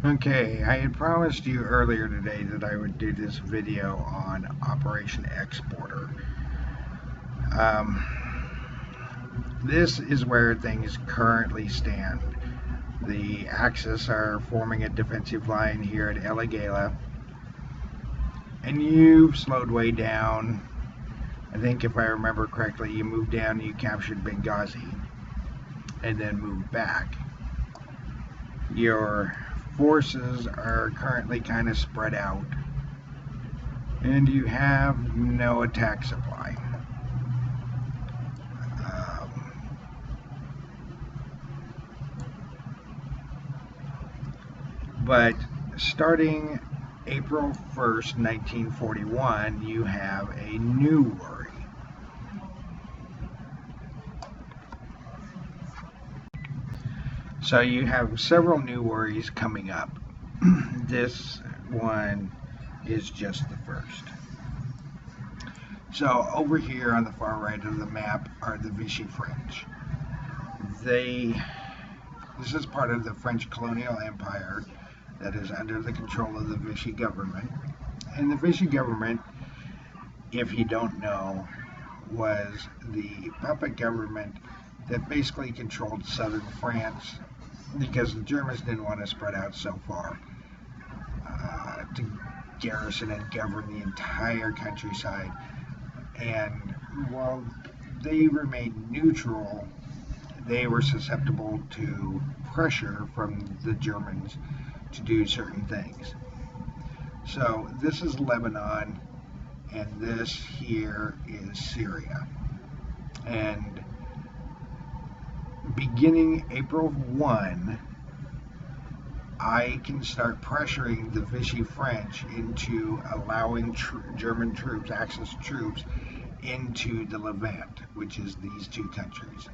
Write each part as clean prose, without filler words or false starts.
Okay, I had promised you earlier today that I would do this video on Operation Exporter. Um, this is where things currently stand. The Axis are forming a defensive line here at El Agheila, and you've slowed way down. I think if I remember correctly, you moved down and you captured Benghazi, and then moved back. Your forces are currently kind of spread out, and you have no attack supply. Um, but starting April 1st, 1941, you have a new worry. So you have several new worries coming up. This one is just the first. So over here on the far right of the map are the Vichy French. This is part of the French colonial empire that is under the control of the Vichy government. And the Vichy government, if you don't know, was the puppet government that basically controlled southern France because the Germans didn't want to spread out so far to garrison and govern the entire countryside. And while they remained neutral, they were susceptible to pressure from the Germans to do certain things. So this is Lebanon, and this here is Syria. And beginning April 1, I can start pressuring the Vichy French into allowing German troops, Axis troops, into the Levant, which is these two countries.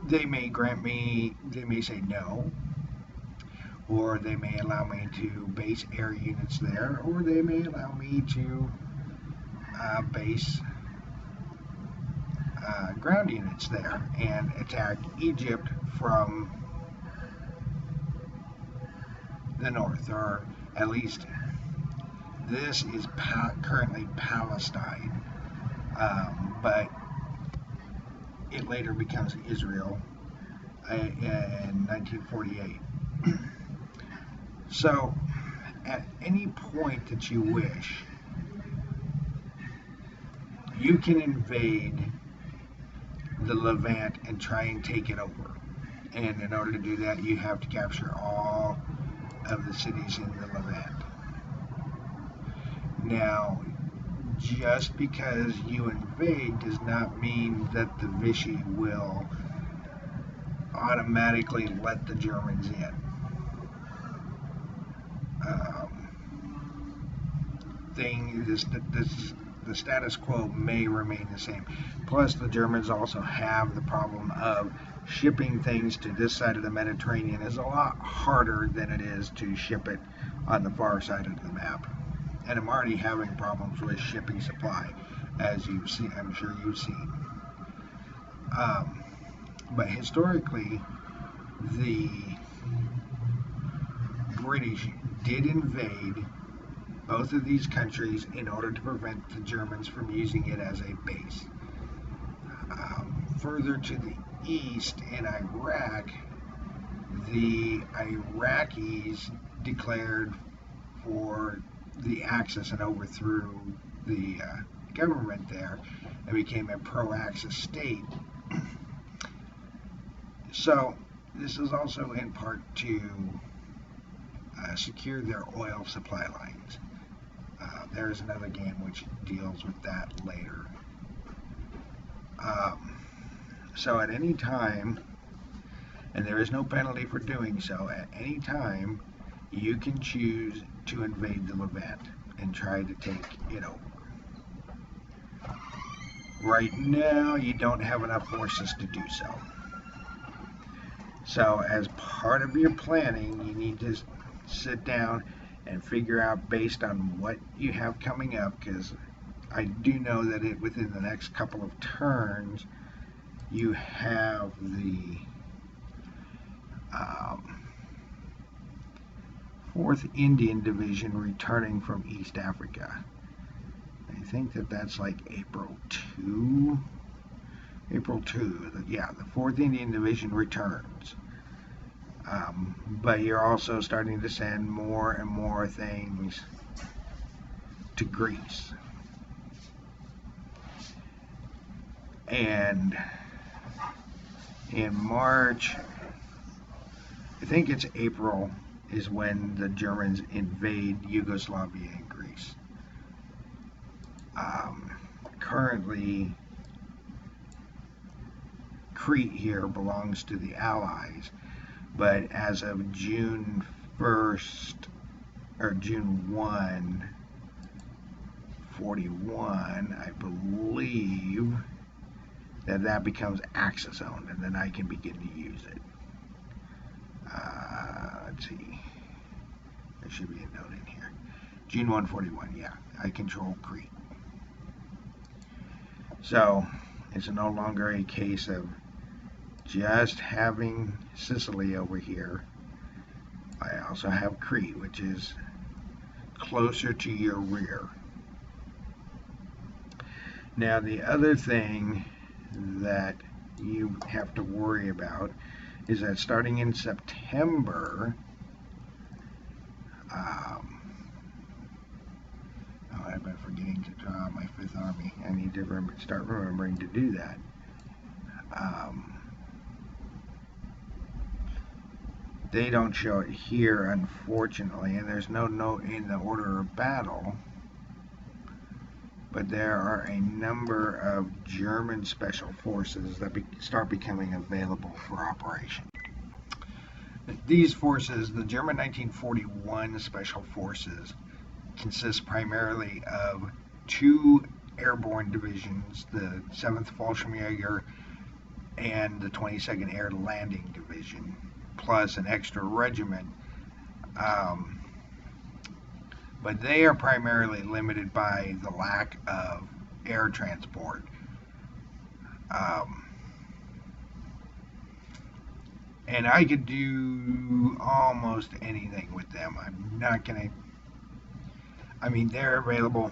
They may grant me, they may say no, or they may allow me to base air units there, or they may allow me to base ground units there and attack Egypt from the north, or at least this is currently Palestine, but it later becomes Israel in 1948. So, at any point that you wish, you can invade the Levant and try and take it over. And in order to do that, you have to capture all of the cities in the Levant. Now, just because you invade does not mean that the Vichy will automatically let the Germans in. The status quo may remain the same. Plus, the Germans also have the problem of shipping things to this side of the Mediterranean is a lot harder than it is to ship it on the far side of the map. And I'm already having problems with shipping supply, as you've seen. I'm sure you've seen. But historically, the British did invade both of these countries in order to prevent the Germans from using it as a base. Further to the east in Iraq, the Iraqis declared for the Axis and overthrew the government there and became a pro-Axis state. So this is also in part to secure their oil supply lines. There's another game which deals with that later. So at any time, and there is no penalty for doing so, at any time you can choose to invade the Levant and try to take it over. Right now, you don't have enough forces to do so. So as part of your planning, you need to sit down and figure out based on what you have coming up, because I do know that within the next couple of turns, you have the 4th Indian Division returning from East Africa. I think that's like April 2. April 2, yeah, the 4th Indian Division returns. But you're also starting to send more and more things to Greece. And in March, I think it's April, is when the Germans invade Yugoslavia and Greece. Currently, Crete here belongs to the Allies, but as of June 1st, or June 1, 41, I believe that becomes Axis owned, and then I can begin to use it. Let's see. There should be a note in here. June 141, yeah, I control Crete. So it's no longer a case of just having Sicily over here. I also have Crete, which is closer to your rear. Now, the other thing that you have to worry about is that starting in September, I've been forgetting to draw out my 5th Army. I need to start remembering to do that. They don't show it here, unfortunately, and there's no note in the order of battle. But there are a number of German special forces that start becoming available for operation. These forces, the German 1941 Special Forces, consist primarily of 2 airborne divisions, the 7th Fallschirmjäger and the 22nd Air Landing Division, plus an extra regiment. But they are primarily limited by the lack of air transport. And I could do almost anything with them. I'm not going to... I mean, they're available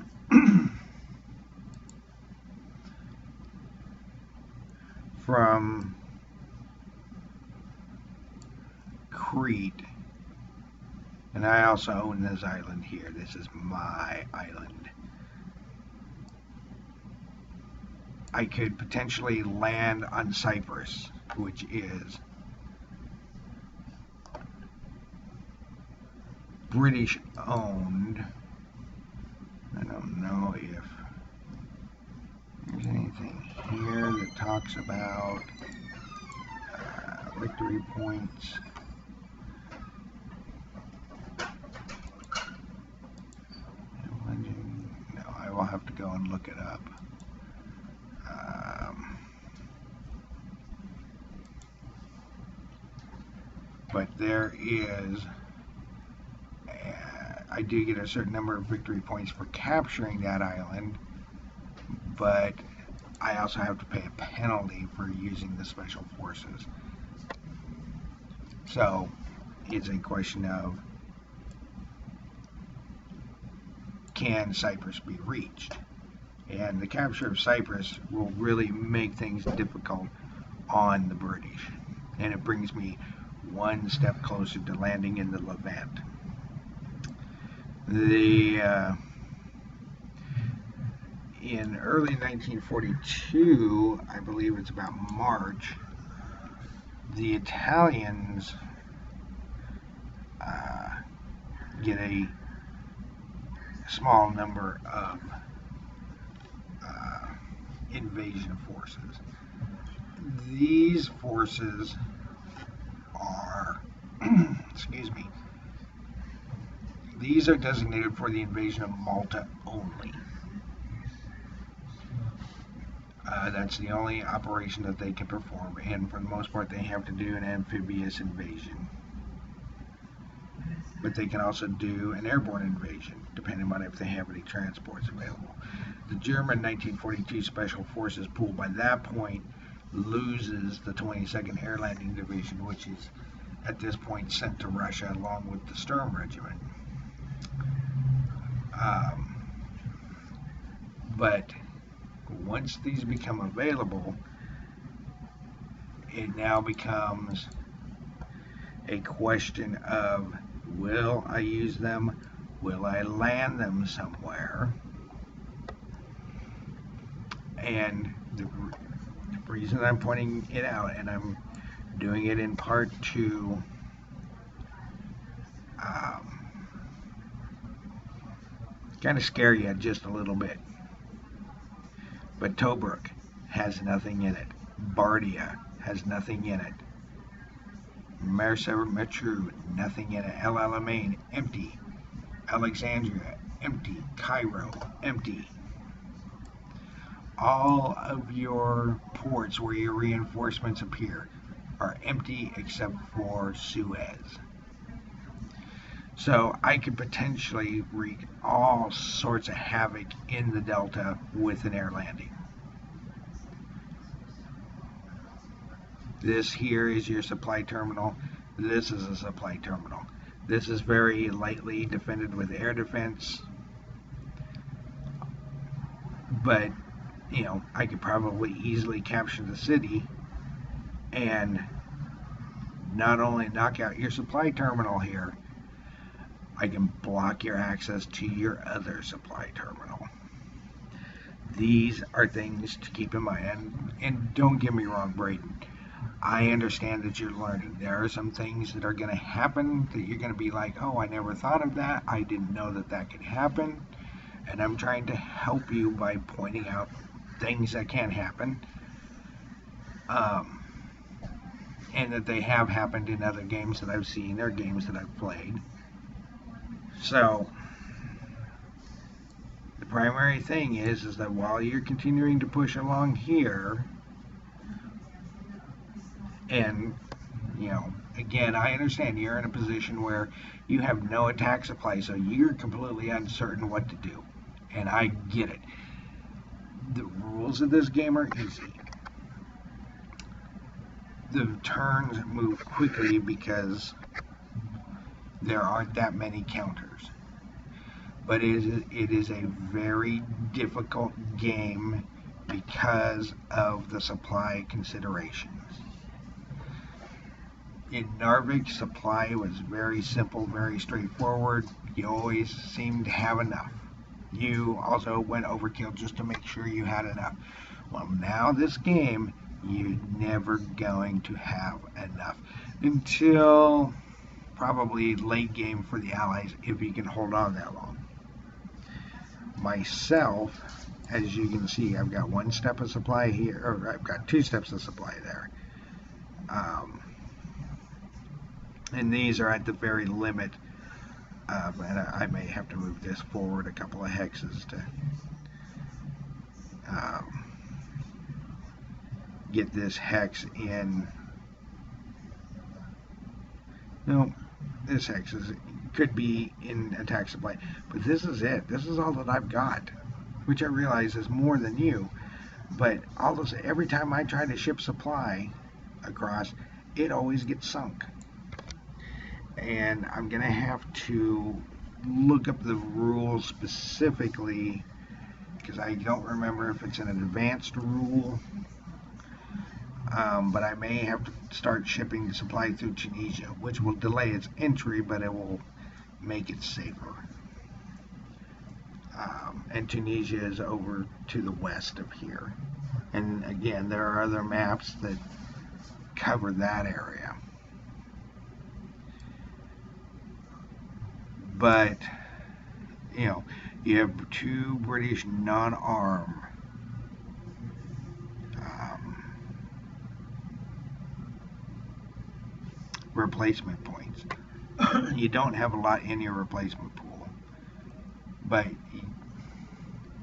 from Crete. And I also own this island here. This is my island. I could potentially land on Cyprus, which is British owned. I don't know if there's anything here that talks about victory points. No, I will have to go and look it up. But there is, I do get a certain number of victory points for capturing that island, but I also have to pay a penalty for using the special forces. So it's a question of, can Cyprus be reached? And the capture of Cyprus will really make things difficult on the British. And it brings me one step closer to landing in the Levant. In early 1942, I believe it's about March, the Italians get a small number of invasion forces. These forces are, excuse me, these are designated for the invasion of Malta only. That's the only operation that they can perform, and for the most part they have to do an amphibious invasion. But they can also do an airborne invasion, depending on if they have any transports available. the German 1942 Special Forces Pool by that point loses the 22nd Air Landing Division, which is at this point sent to Russia along with the Sturm Regiment. But once these become available, it now becomes a question of, will I use them? Will I land them somewhere? And the reason I'm pointing it out, and I'm doing it in part to kind of scare you just a little bit. But Tobruk has nothing in it. Bardia has nothing in it. Mersa Matruh, nothing in it. El Alamein, empty. Alexandria, empty. Cairo, empty. All of your ports where your reinforcements appear are empty except for Suez. So I could potentially wreak all sorts of havoc in the Delta with an air landing. This here is your supply terminal. This is a supply terminal. This is very lightly defended with air defense. But, you know, I could probably easily capture the city and not only knock out your supply terminal here, I can block your access to your other supply terminal. These are things to keep in mind. And don't get me wrong, Braden. I understand that you're learning. There are some things that are going to happen that you're going to be like, oh, I never thought of that. I didn't know that that could happen. And I'm trying to help you by pointing out things that can happen. And that they have happened in other games that I've seen or games that I've played. So, the primary thing is that while you're continuing to push along here, and, you know, again, I understand you're in a position where you have no attack supply, so you're completely uncertain what to do. And I get it. The rules of this game are easy. The turns move quickly because there aren't that many counters. But it is a very difficult game because of the supply considerations. In Narvik, supply was very simple, very straightforward. You always seemed to have enough. You also went overkill just to make sure you had enough. Well, now this game, you're never going to have enough until probably late game for the Allies, if you can hold on that long. Myself, as you can see, I've got one step of supply here, or I've got two steps of supply there. And these are at the very limit of, and I may have to move this forward a couple of hexes to get this hex in. No, this hex could be in attack supply, but this is it. This is all that I've got, which I realize is more than you. But all this, every time I try to ship supply across, it always gets sunk. And I'm gonna have to look up the rules specifically because I don't remember if it's an advanced rule. But I may have to start shipping the supply through Tunisia, which will delay its entry, but it will make it safer. And Tunisia is over to the west of here. And again, there are other maps that cover that area. But, you know, you have two British non-arm replacement points. You don't have a lot in your replacement pool, but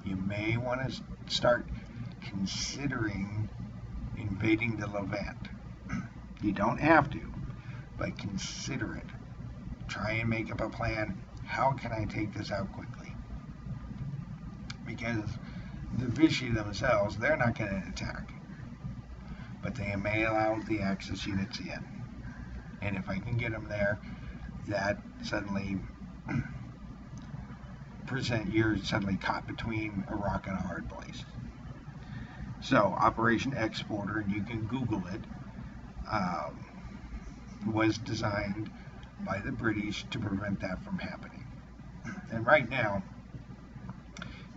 you may want to start considering invading the Levant. You don't have to, but consider it. Try and make up a plan. How can I take this out quickly? Because the Vichy themselves, they're not going to attack, but they may allow the Axis units in. And if I can get them there, that suddenly you're suddenly caught between a rock and a hard place. So Operation Exporter, and you can Google it, was designed by the British to prevent that from happening. And right now,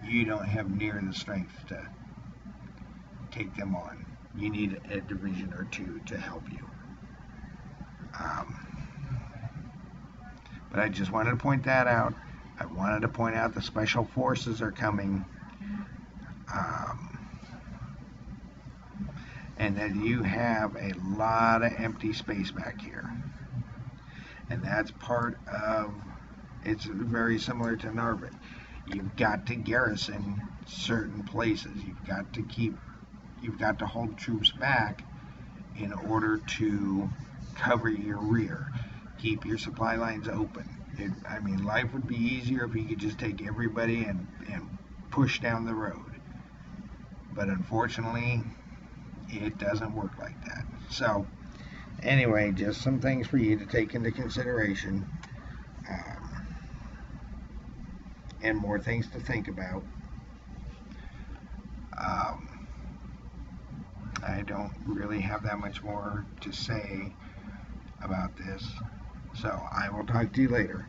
you don't have near the strength to take them on. You need a division or two to help you. But I just wanted to point that out. I wanted to point out the special forces are coming. And that you have a lot of empty space back here. And that's part of, it's very similar to Narvik. You've got to garrison certain places. You've got to hold troops back in order to cover your rear. Keep your supply lines open. Life would be easier if you could just take everybody and push down the road. But unfortunately, it doesn't work like that. So, anyway, just some things for you to take into consideration. And more things to think about. I don't really have that much more to say about this. So, I will talk to you later.